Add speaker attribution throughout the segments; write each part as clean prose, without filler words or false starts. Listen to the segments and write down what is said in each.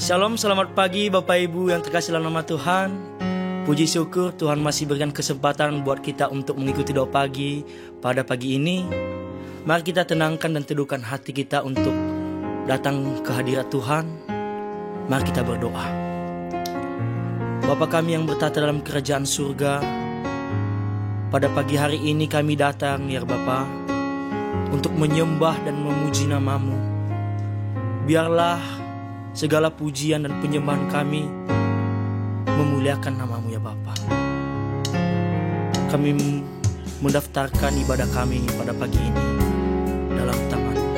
Speaker 1: Shalom, selamat pagi Bapak Ibu yang terkasih dalam nama Tuhan. Puji syukur Tuhan masih berikan kesempatan buat kita untuk mengikuti doa pagi pada pagi ini. Mari kita tenangkan dan teduhkan hati kita untuk datang ke hadirat Tuhan. Mari kita berdoa. Bapa kami yang bertata dalam kerajaan surga, pada pagi hari ini kami datang ya Bapa untuk menyembah dan memuji nama-Mu. Biarlah segala pujian dan penyembahan kami memuliakan nama-Mu ya Bapa. Kami mendaftarkan ibadah kami pada pagi ini dalam tangan-Mu.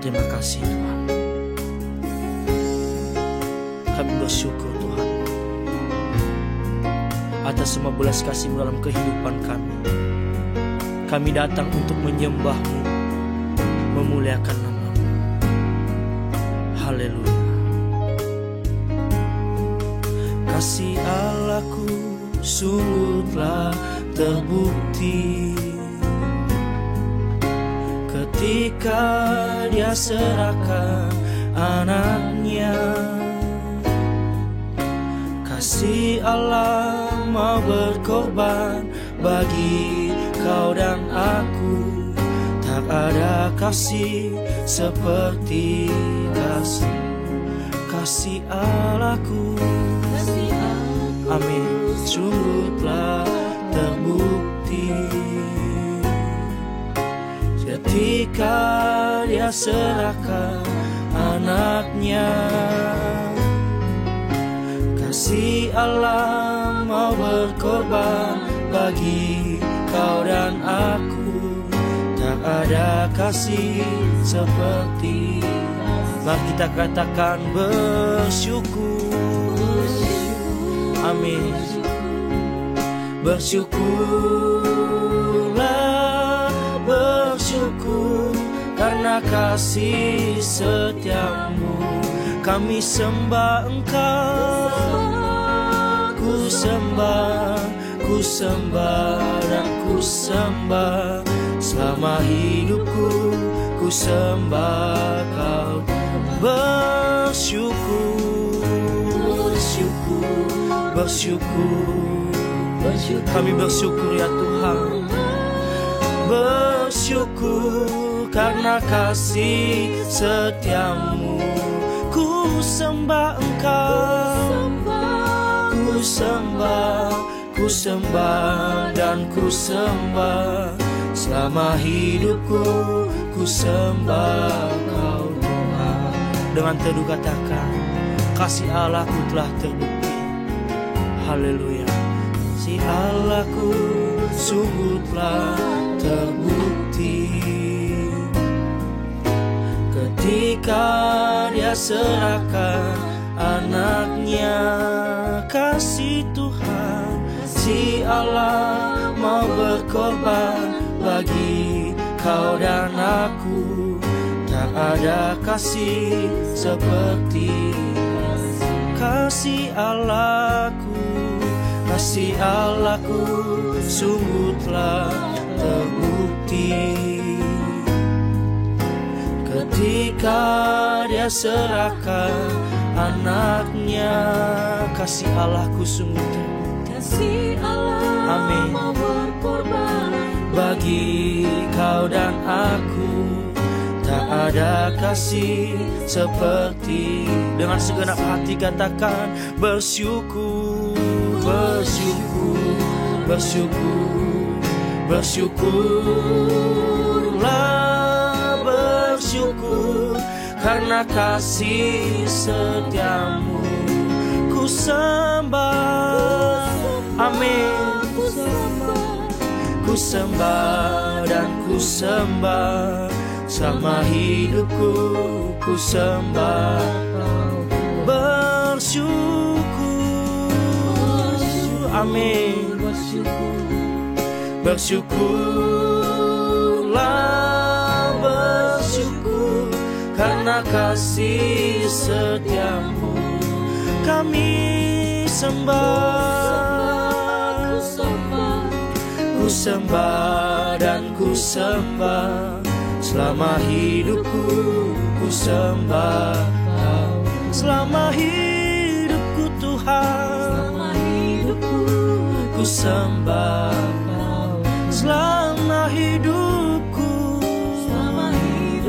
Speaker 1: Terima kasih Tuhan. Kami bersyukur Tuhan atas semua belas kasih-Mu dalam kehidupan kami. Kami datang untuk menyembah-Mu, memuliakan nama-Mu. Haleluya. Kasih Allahku sungguh telah terbukti ketika Dia serahkan anaknya. Kasih Allah mau berkorban bagi kau dan aku. Tak ada kasih seperti kasih Allahku. Amin. Sungguh telah terbukti ketika Dia serahkan anaknya. Kasih Allah mau berkorban bagi kau dan aku. Tak ada kasih seperti. Mari kita katakan bersyukur. Amin. Bersyukurlah, bersyukur karena kasih setiamu. Kami sembah Engkau, ku sembah dan ku sembah. Selama hidupku ku sembah Kau. Bersyukur. Kami bersyukur ya Tuhan. Bersyukur karena kasih setiamu. Ku sembah Engkau, ku sembah dan ku sembah. Selama hidupku ku sembah Kau Tuhan. Dengan teduh katakan, kasih Allahku telah terbukti. Haleluya. Kasih Allahku sungguh telah terbukti ketika Dia serahkan anaknya. Kasih Tuhan, kasih Allah mau berkorban bagi kau dan aku. Tak ada kasih seperti kasih Allahku. Kasih Allahku sungguh telah terbukti ketika Dia serahkan anaknya. Kasih Allahku sungguh terbukti.
Speaker 2: Kasih Allah
Speaker 1: Amin.
Speaker 2: mau berkorban
Speaker 1: bagi kau dan aku. Tak ada kasih seperti. Dengan segenap hati katakan bersyukur, bersyukur, bersyukur, bersyukurlah, bersyukur karena kasih setiamu. Ku sembah, amin. Ku sembah dan ku sembah. Selama hidupku ku sembah. Bersyukur, amin. Bersyukurlah, bersyukur karena kasih setiamu. Kami sembah, ku sembah dan ku sembah. Selama hidupku ku sembah Kau. Selama hidupku Tuhan, ku sembah Kau. Selama hidupku,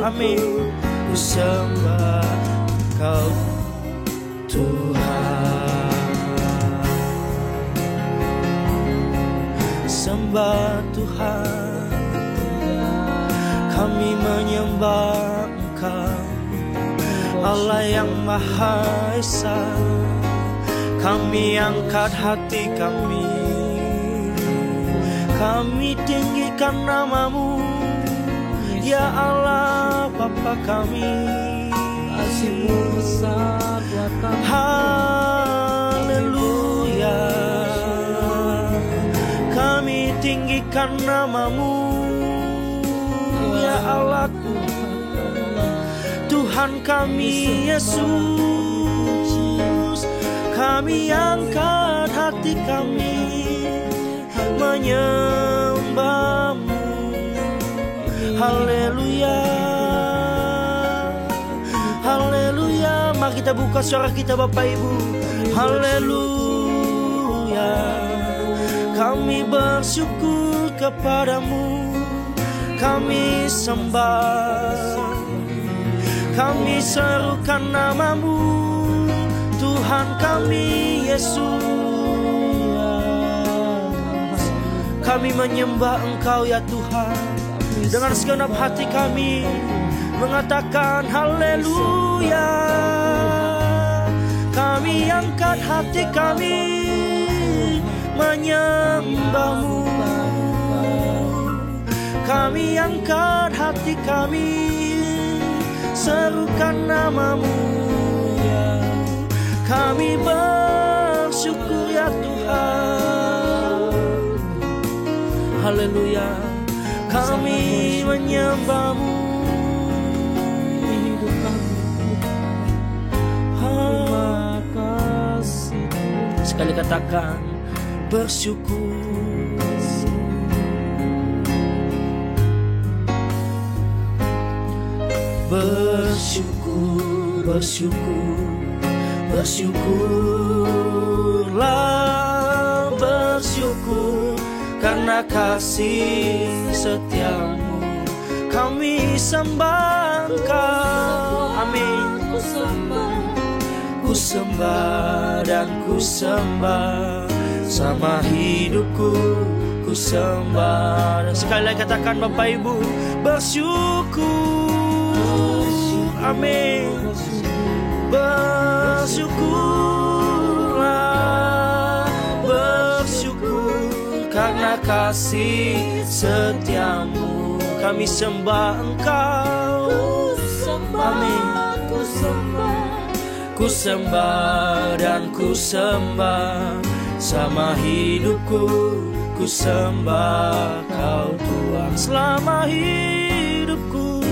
Speaker 1: amin, ku sembah Kau Tuhan. sembah Tuhan, kami menyembah Engkau, Allah yang Maha Esa. Kami angkat hati kami tinggikan nama-Mu, ya Allah Bapa kami.
Speaker 2: Kasih-Mu besar buat kami.
Speaker 1: Haleluya, kami tinggikan nama-Mu, ya Allah Tuhan kami Yesus. Kami angkat hati kami menyembah-Mu. Haleluya, haleluya. Mari kita buka suara kita Bapak Ibu. Haleluya, kami bersyukur kepadamu, kami sembah, kami serukan nama-Mu, Tuhan kami Yesus. Kami menyembah Engkau ya Tuhan, dengan segenap hati kami mengatakan haleluya. Kami angkat hati kami menyembah-Mu. Kami angkat hati kami serukan nama-Mu. Kami bersyukur ya Tuhan. Haleluya, kami menyembah-Mu. Terima kasih. Sekali katakan bersyukur. Bersyukur, bersyukur, bersyukurlah, bersyukur karena kasih setiamu. Kami sembah Engkau, amin. Ku sembah dan ku sembah, sama hidupku ku sembah. Dan sekali lagi katakan Bapak Ibu, bersyukur, amin. Bersyukurlah, bersyukur karena kasih setiamu. Kami sembah Engkau, amin. Ku sembah dan ku sembah, sama hidupku ku sembah Kau Tuhan. Selama hidupku,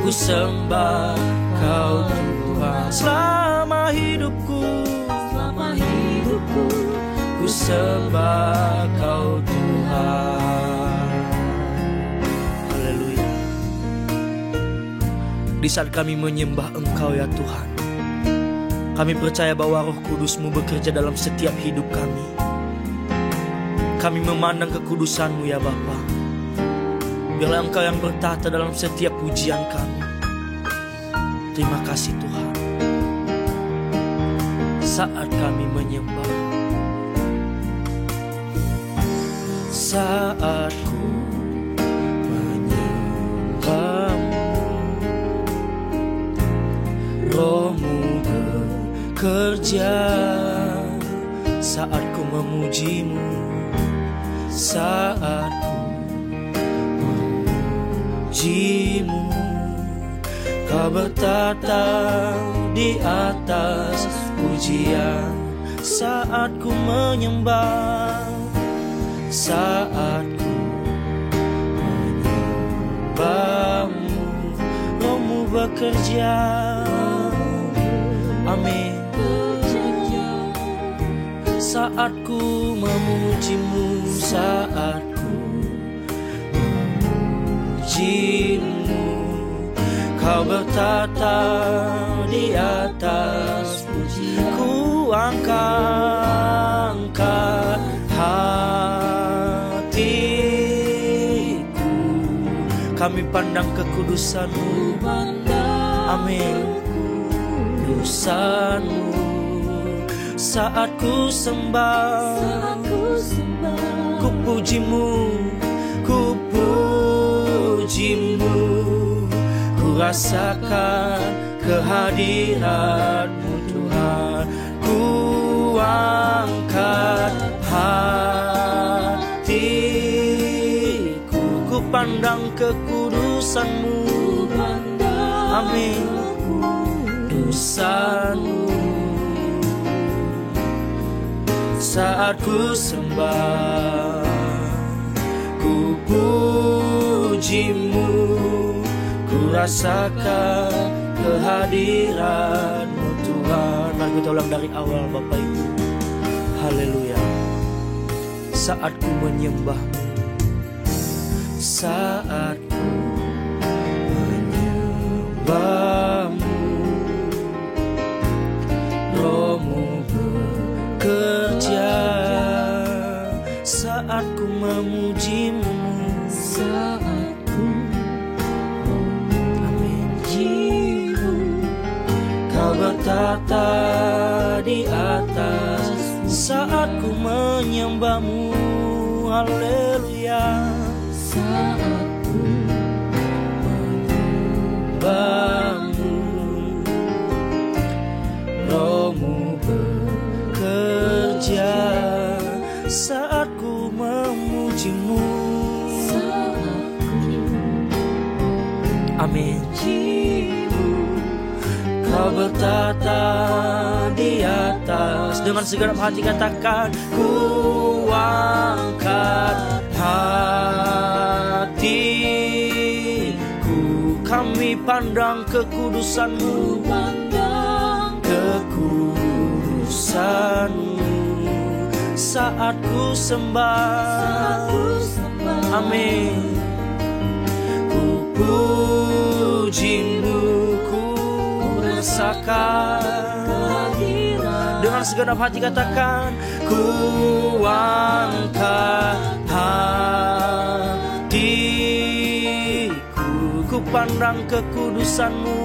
Speaker 1: ku sembah Kau Tuhan. Selama hidupku, ku sembah Kau Tuhan. Haleluya. Di saat kami menyembah Engkau ya Tuhan, kami percaya bahwa Roh Kudus-Mu bekerja dalam setiap hidup kami. Kami memandang kekudusan-Mu ya Bapa. Biarlah Engkau yang bertata dalam setiap pujian kami. Terima kasih Tuhan. Saat kami menyembah, saat ku menyembah-Mu, Roh-Mu bekerja. Saat ku memuji-Mu, saat ku memuji-Mu, Kau bertata di atas pujian. Saat ku menyembah, saat ku menyembah-Mu, Roh-Mu bekerja, amin. Saat ku memuji-Mu, saat ku memuji-Mu, Kau bertata di atas pujian. Ku angkat hatiku, kami pandang kekudusan-Mu, amin. Kekudusan-Mu saat ku sembah, ku pujimu, ku pujimu. Ku rasakan kehadiran-Mu Tuhan. Ku angkat hatiku, ku pandang kekudusan-Mu. Amin. Kudusan-Mu saat ku sembah, ku pujimu, ku rasakan kehadiran-Mu Tuhan. Mari kita ulang dari awal Bapak Ibu. Haleluya. Saat ku menyembah-Mu, saat ku menyembah-Mu, Roh-Mu bekerja. Saat ku memuji-Mu, saat ku memuji-Mu, Kau bertata di atas. Saat ku menyembah-Mu, haleluya. Saat ku menyembah-Mu, Roh-Mu bekerja. Saat ku memuji-Mu, amin. Kau bertata di atas. Dengan segenap hati katakan, ku angkat hatiku, kami pandang kekudusan-Mu, kekudusan-Mu. Saat ku sembah, amin. Ku puji-Mu, ku rasakan. Dengan segenap hati katakan, ku angkat hatiku, ku pandang kekudusan-Mu,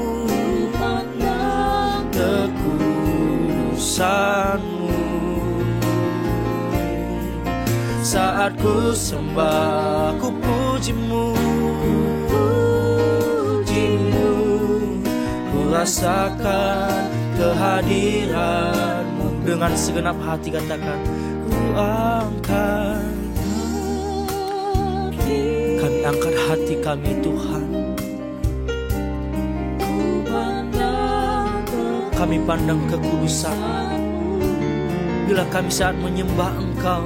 Speaker 1: kekudusan-Mu. Saat ku sembah, ku puji-Mu, puji-Mu, ku rasakan kehadiran-Mu. Dengan segenap hati katakan, ku angkat. Kami angkat hati kami Tuhan. Kami pandang kekudusan-Mu. Bila kami saat menyembah Engkau,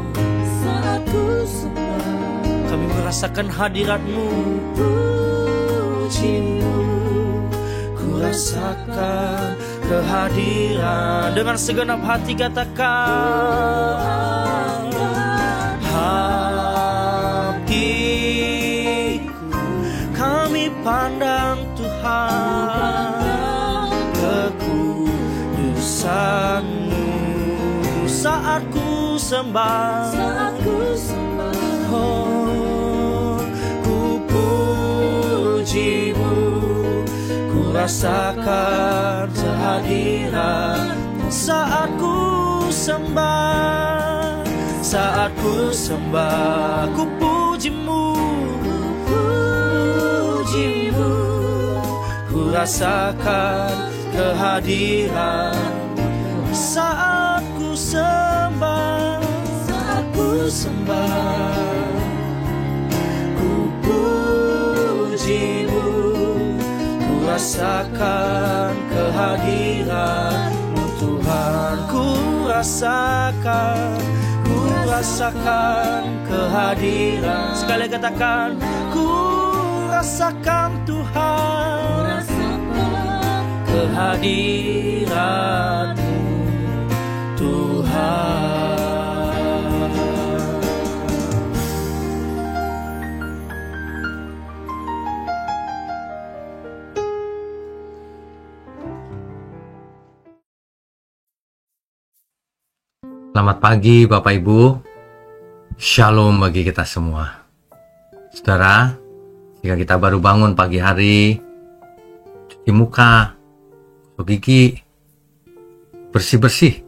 Speaker 1: kami merasakan hadirat-Mu, puji-Mu, ku rasakan kehadiran. Dengan segenap hati katakan, hatiku, kami pandang Tuhan, kekudusan-Mu. Saat ku sembah, oh, ku puji-Mu, ku rasakan kehadiran. Saat ku sembah, saat ku sembah, ku puji-Mu, puji-Mu, ku rasakan kehadiran. Saat ku sembah, saat ku sembah, ku puji-Mu, ku rasakan kehadiran-Mu Tuhan. Ku rasakan kehadiran. Sekali katakan, ku rasakan Tuhan, kehadiran-Mu Tuhan.
Speaker 3: Selamat pagi Bapak Ibu. Shalom bagi kita semua. Saudara, jika kita baru bangun pagi hari, cuci muka, gosok gigi, bersih-bersih,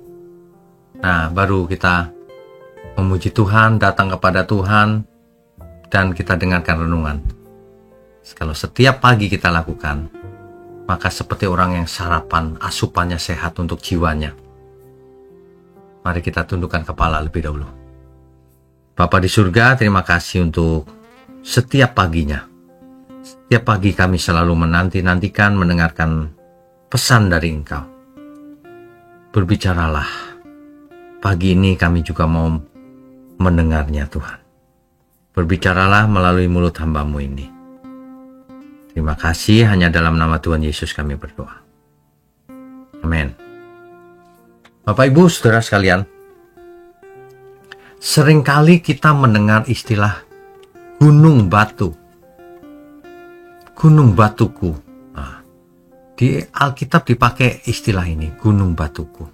Speaker 3: Nah, baru kita memuji Tuhan, datang kepada Tuhan, dan kita dengarkan renungan. Kalau setiap pagi kita lakukan, maka seperti orang yang sarapan, asupannya sehat untuk jiwanya. Mari kita tundukkan kepala lebih dahulu. Bapa di surga, terima kasih untuk setiap paginya. Setiap pagi kami selalu menanti-nantikan mendengarkan pesan dari Engkau. Berbicaralah. Pagi ini kami juga mau mendengarnya, Tuhan. Berbicaralah melalui mulut hamba-Mu ini. Terima kasih, hanya dalam nama Tuhan Yesus kami berdoa. Amin. Bapak Ibu Saudara sekalian, seringkali kita mendengar istilah gunung batu. Gunung batuku. Nah, di Alkitab dipakai istilah ini, gunung batuku.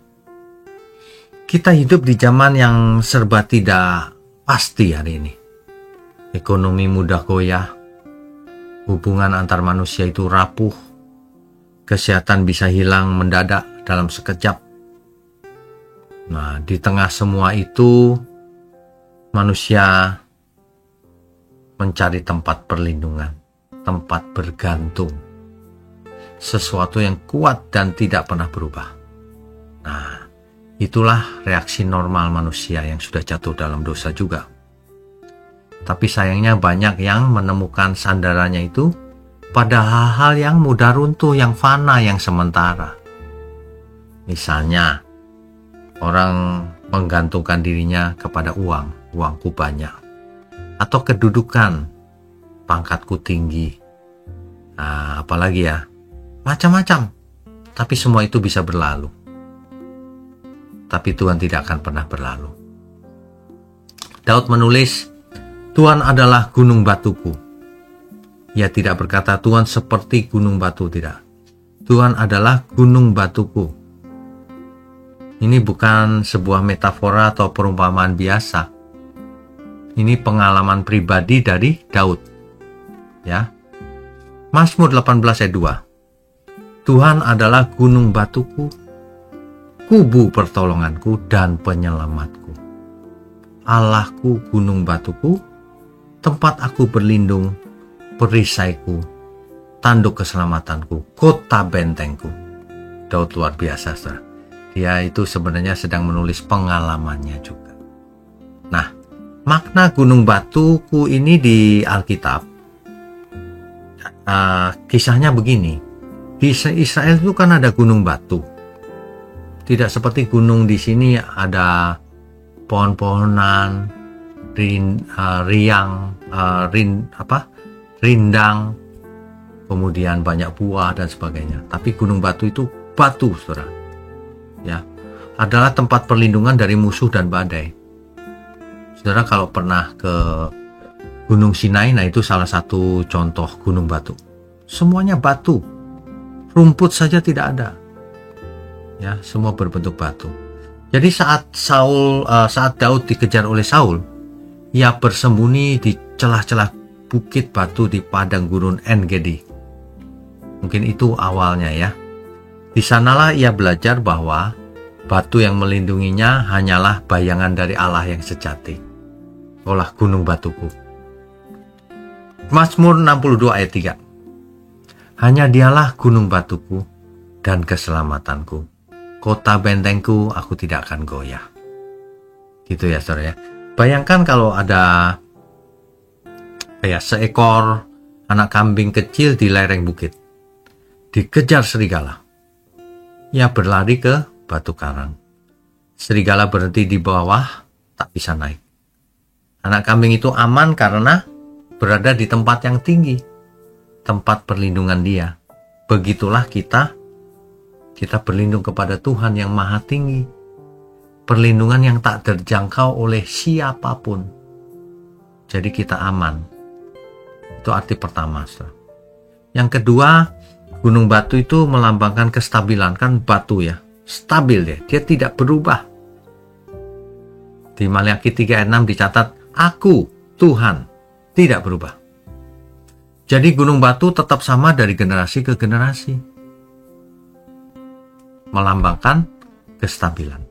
Speaker 3: Kita hidup di zaman yang serba tidak pasti hari ini. Ekonomi mudah goyah, hubungan antar manusia itu rapuh, kesehatan bisa hilang mendadak dalam sekejap. Nah, di tengah semua itu, manusia mencari tempat perlindungan, tempat bergantung, sesuatu yang kuat dan tidak pernah berubah. Nah, itulah reaksi normal manusia yang sudah jatuh dalam dosa juga. Tapi sayangnya banyak yang menemukan sandarannya itu pada hal-hal yang mudah runtuh, yang fana, yang sementara. Misalnya, orang menggantungkan dirinya kepada uangku banyak, atau kedudukan, pangkatku tinggi. Nah, apalagi ya, macam-macam. Tapi semua itu bisa berlalu. Tapi Tuhan tidak akan pernah berlalu. Daud menulis, Tuhan adalah gunung batuku. Ia tidak berkata Tuhan seperti gunung batu, tidak. Tuhan adalah gunung batuku. Ini bukan sebuah metafora atau perumpamaan biasa. Ini pengalaman pribadi dari Daud. Ya. Mazmur 18 ayat 2. Tuhan adalah gunung batuku, kubu pertolonganku dan penyelamatku. Allahku gunung batuku, tempat aku berlindung, perisaiku, tanduk keselamatanku, kota bentengku. Daud luar biasa, saudara. Dia itu sebenarnya sedang menulis pengalamannya juga. Nah, makna gunung batuku ini di Alkitab, kisahnya begini. Di Israel itu kan ada gunung batu. Tidak seperti gunung di sini ada pohon-pohonan, rindang, kemudian banyak buah dan sebagainya. Tapi gunung batu itu batu, saudara. Ya, adalah tempat perlindungan dari musuh dan badai. Saudara kalau pernah ke Gunung Sinai, nah itu salah satu contoh gunung batu. Semuanya batu, rumput saja tidak ada. Ya, semua berbentuk batu. Jadi saat Daud dikejar oleh Saul, ia bersembunyi di celah-celah bukit batu di padang gurun En-Gedi. Mungkin itu awalnya ya. Di sanalah ia belajar bahwa batu yang melindunginya hanyalah bayangan dari Allah yang sejati. Olah gunung batuku. Mazmur 62 ayat 3. Hanya dialah gunung batuku dan keselamatanku. Kota bentengku, aku tidak akan goyah. Gitu ya, saudara ya. Bayangkan kalau ada seekor anak kambing kecil di lereng bukit. Dikejar serigala. Ia berlari ke batu karang. Serigala berhenti di bawah, tak bisa naik. Anak kambing itu aman karena berada di tempat yang tinggi, tempat perlindungan dia. Begitulah kita berlindung kepada Tuhan yang maha tinggi. Perlindungan yang tak terjangkau oleh siapapun. Jadi kita aman. Itu arti pertama. Yang kedua, gunung batu itu melambangkan kestabilan. Kan batu ya, stabil dia tidak berubah. Di Maliaki 3 ayat 6 dicatat, Aku, Tuhan, tidak berubah. Jadi gunung batu tetap sama dari generasi ke generasi. Melambangkan kestabilan.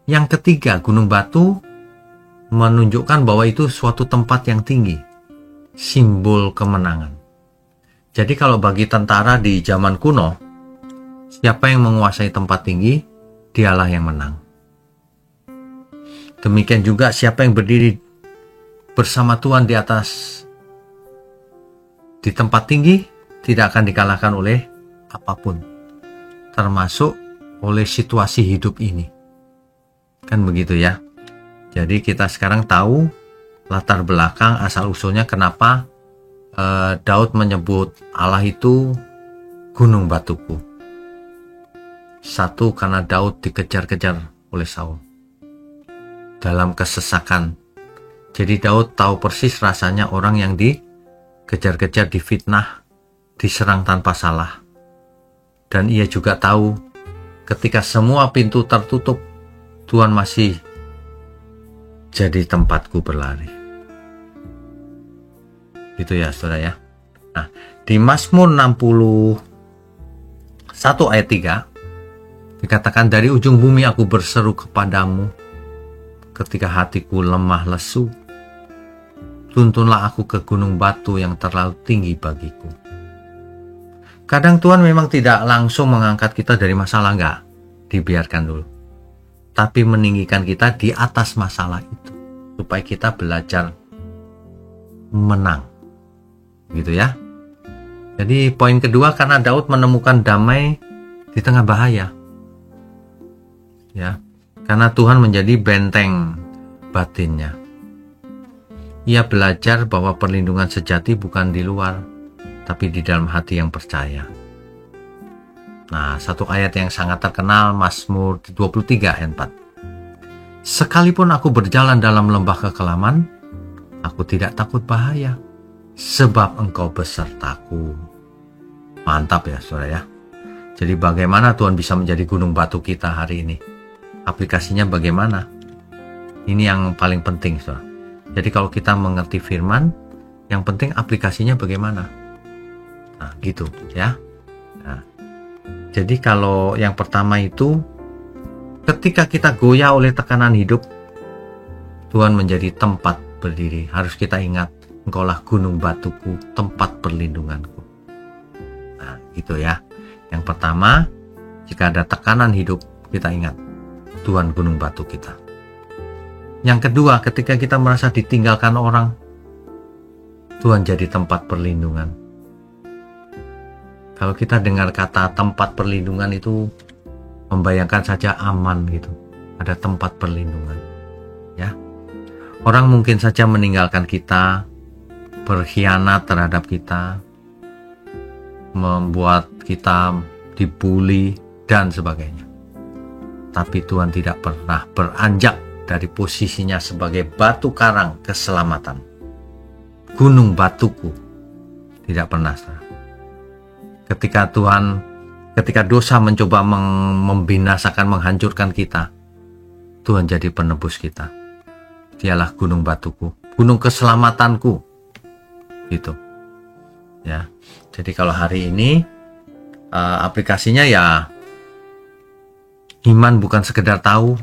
Speaker 3: Yang ketiga, gunung batu menunjukkan bahwa itu suatu tempat yang tinggi, simbol kemenangan. Jadi kalau bagi tentara di zaman kuno, siapa yang menguasai tempat tinggi, dialah yang menang. Demikian juga siapa yang berdiri bersama Tuhan di tempat tinggi, tidak akan dikalahkan oleh apapun, termasuk oleh situasi hidup ini. Kan begitu ya. Jadi kita sekarang tahu latar belakang asal-usulnya kenapa Daud menyebut Allah itu gunung batuku. Satu, karena Daud dikejar-kejar oleh Saul dalam kesesakan. Jadi Daud tahu persis rasanya orang yang dikejar-kejar, difitnah, diserang tanpa salah. Dan ia juga tahu ketika semua pintu tertutup, Tuhan masih jadi tempatku berlari. Gitu ya saudara ya. Nah, di Mazmur 61 ayat 3 dikatakan, dari ujung bumi aku berseru kepadamu ketika hatiku lemah lesu. Tuntunlah aku ke gunung batu yang terlalu tinggi bagiku. Kadang Tuhan memang tidak langsung mengangkat kita dari masalah, enggak, dibiarkan dulu. Tapi meninggikan kita di atas masalah itu, supaya kita belajar menang. Gitu ya. Jadi poin kedua, karena Daud menemukan damai di tengah bahaya. Ya, karena Tuhan menjadi benteng batinnya. Ia belajar bahwa perlindungan sejati bukan di luar, tapi di dalam hati yang percaya. Nah, satu ayat yang sangat terkenal, Mazmur 23 ayat 4. Sekalipun aku berjalan dalam lembah kekelaman, aku tidak takut bahaya, sebab engkau besertaku. Mantap ya saudara ya. Jadi bagaimana Tuhan bisa menjadi gunung batu kita hari ini? Aplikasinya bagaimana? Ini yang paling penting saudara. Jadi kalau kita mengerti firman, yang penting aplikasinya bagaimana? Nah gitu ya. Nah, jadi kalau yang pertama itu, ketika kita goyah oleh tekanan hidup, Tuhan menjadi tempat berdiri. Harus kita ingat, engkaulah gunung batuku, tempat perlindunganku. Nah gitu ya. Yang pertama, jika ada tekanan hidup, kita ingat, Tuhan gunung batu kita. Yang kedua, ketika kita merasa ditinggalkan orang, Tuhan jadi tempat perlindungan. Kalau kita dengar kata tempat perlindungan itu membayangkan saja aman gitu. Ada tempat perlindungan. Ya. Orang mungkin saja meninggalkan kita, berkhianat terhadap kita, membuat kita dibully dan sebagainya. Tapi Tuhan tidak pernah beranjak dari posisinya sebagai batu karang keselamatan. Gunung batuku. Tidak pernah. Ketika dosa mencoba membinasakan, menghancurkan kita, Tuhan jadi penebus kita. Dialah gunung batuku, gunung keselamatanku. Gitu. Ya. Jadi kalau hari ini aplikasinya ya, iman bukan sekedar tahu,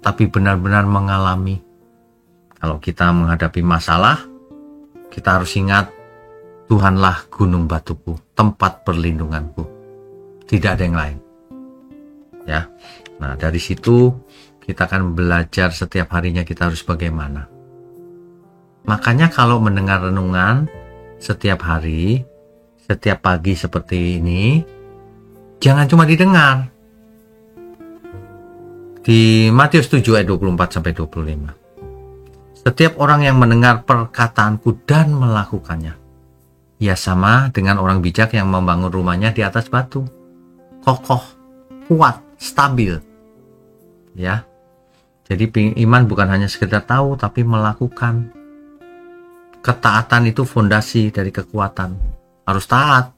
Speaker 3: tapi benar-benar mengalami. Kalau kita menghadapi masalah, kita harus ingat, Tuhanlah gunung batuku, tempat perlindunganku. Tidak ada yang lain. Ya. Nah, dari situ kita akan belajar setiap harinya kita harus bagaimana. Makanya kalau mendengar renungan setiap hari, setiap pagi seperti ini, jangan cuma didengar. Di Matius 7 ayat 24-25. Setiap orang yang mendengar perkataanku dan melakukannya, ia sama dengan orang bijak yang membangun rumahnya di atas batu. Kokoh, kuat, stabil. Ya. Jadi iman bukan hanya sekedar tahu, tapi melakukan. Ketaatan itu fondasi dari kekuatan. Harus taat.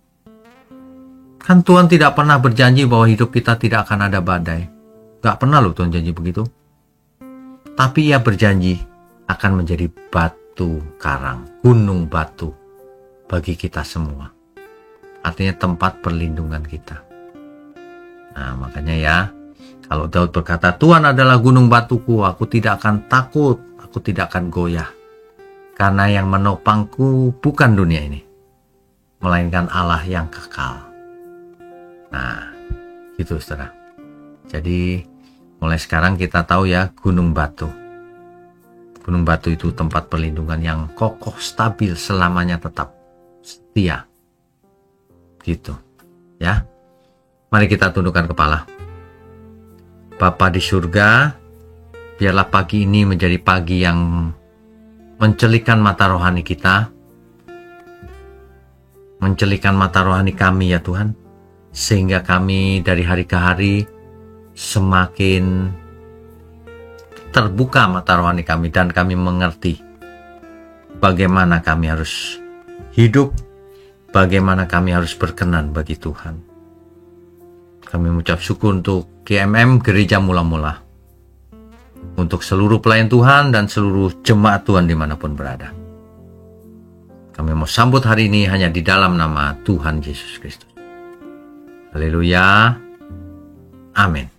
Speaker 3: Kan Tuhan tidak pernah berjanji bahwa hidup kita tidak akan ada badai. Gak pernah loh Tuhan janji begitu. Tapi ia berjanji akan menjadi batu karang, gunung batu bagi kita semua. Artinya tempat perlindungan kita. Nah makanya ya, Kalau Daud berkata, Tuhan adalah gunung batuku, aku tidak akan takut, aku tidak akan goyah. Karena yang menopangku bukan dunia ini, melainkan Allah yang kekal. Nah, gitu saudara. Jadi mulai sekarang kita tahu ya, gunung batu. Gunung batu itu tempat perlindungan yang kokoh, stabil, selamanya tetap setia. Gitu. Ya. Mari kita tundukkan kepala. Bapa di surga, biarlah pagi ini menjadi pagi yang mencelikan mata rohani kita. Mencelikan mata rohani kami ya Tuhan. Sehingga kami dari hari ke hari semakin terbuka mata rohani kami dan kami mengerti bagaimana kami harus hidup, bagaimana kami harus berkenan bagi Tuhan. Kami mengucap syukur untuk GMM Gereja Mula-Mula, untuk seluruh pelayan Tuhan dan seluruh jemaat Tuhan dimanapun berada. Kami mau sambut hari ini hanya di dalam nama Tuhan Yesus Kristus. Haleluya. Amin.